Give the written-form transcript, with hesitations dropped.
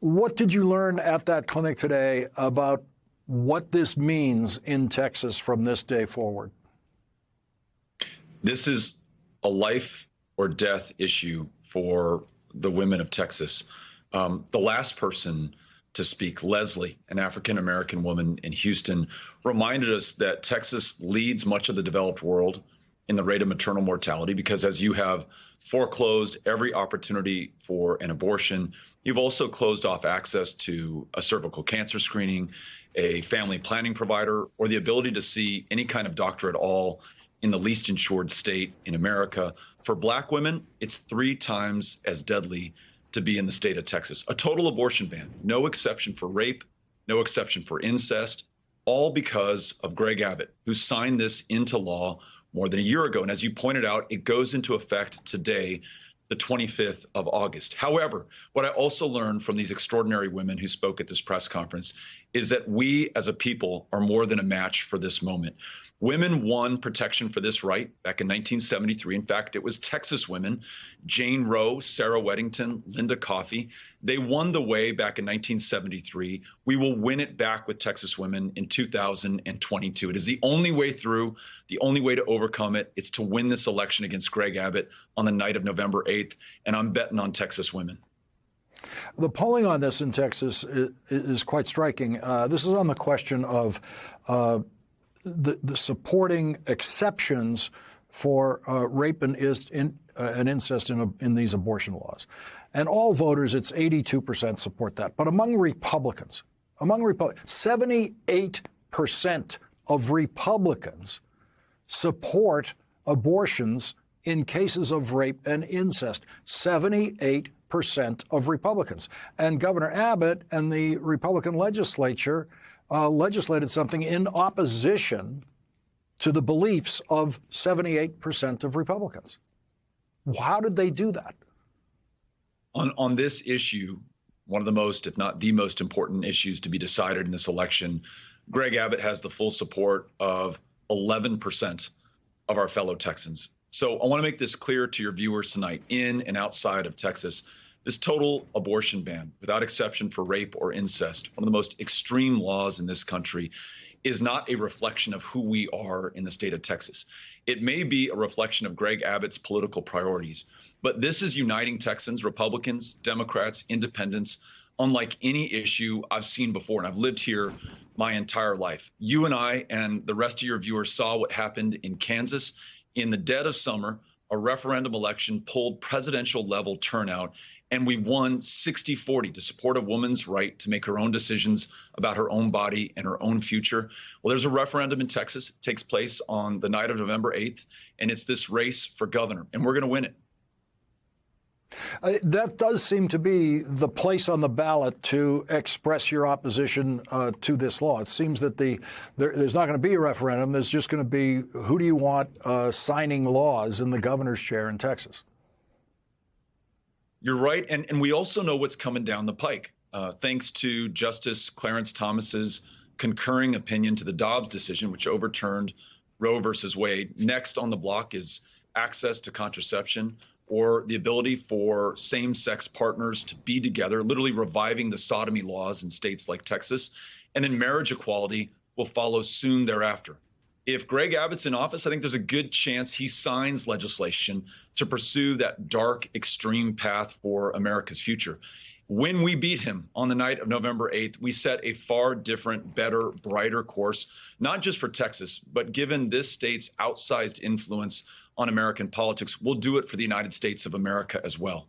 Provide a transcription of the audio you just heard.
What did you learn at that clinic today about what this means in Texas from this day forward? This is a life or death issue for the women of Texas. The last person to speak, Leslie, an African-American woman in Houston, reminded us that Texas leads much of the developed world in the rate of maternal mortality because as you have foreclosed every opportunity for an abortion, you've also closed off access to a cervical cancer screening, a family planning provider, or the ability to see any kind of doctor at all in the least insured state in America. For Black women, it's 3 times as deadly to be in the state of Texas. A total abortion ban, no exception for rape, no exception for incest, all because of Greg Abbott, who signed this into law more than a year ago. And as you pointed out, it goes into effect today, the 25th of August. However, what I also learned from these extraordinary women who spoke at this press conference is that we as a people are more than a match for this moment. Women won protection for this right back in 1973. In fact, it was Texas women, Jane Roe, Sarah Weddington, Linda Coffey. They won the way back in 1973. We will win it back with Texas women in 2022. It is the only way through, the only way to overcome it. It's to win this election against Greg Abbott on the night of November 8th. And I'm betting on Texas women. The polling on this in Texas is quite striking. This is on the question of the supporting exceptions for rape and incest in these abortion laws. And all voters, it's 82% support that. But among Republicans, 78% of Republicans support abortions in cases of rape and incest. 78% of Republicans. And Governor Abbott and the Republican legislature legislated something in opposition to the beliefs of 78% of Republicans. How did they do that? On this issue, one of the most, if not the most important issues to be decided in this election, Greg Abbott has the full support of 11% of our fellow Texans. So I want to make this clear to your viewers tonight, in and outside of Texas. This total abortion ban, without exception for rape or incest, one of the most extreme laws in this country, is not a reflection of who we are in the state of Texas. It may be a reflection of Greg Abbott's political priorities, but this is uniting Texans, Republicans, Democrats, independents, unlike any issue I've seen before. And I've lived here my entire life. You and I and the rest of your viewers saw what happened in Kansas in the dead of summer. A referendum election pulled presidential level turnout, and we won 60-40 to support a woman's right to make her own decisions about her own body and her own future. Well, there's a referendum in Texas. It takes place on the night of November 8th, and it's this race for governor, and we're going to win it. That does seem to be the place on the ballot to express your opposition to this law. It seems that there's not going to be a referendum. There's just going to be, who do you want signing laws in the governor's chair in Texas? You're right. And we also know what's coming down the pike. Thanks to Justice Clarence Thomas's concurring opinion to the Dobbs decision, which overturned Roe versus Wade. Next on the block is access to contraception, or the ability for same-sex partners to be together, literally reviving the sodomy laws in states like Texas. And then marriage equality will follow soon thereafter. If Greg Abbott's in office, I think there's a good chance he signs legislation to pursue that dark, extreme path for America's future. When we beat him on the night of November 8th, we set a far different, better, brighter course, not just for Texas, but given this state's outsized influence on American politics, we'll do it for the United States of America as well.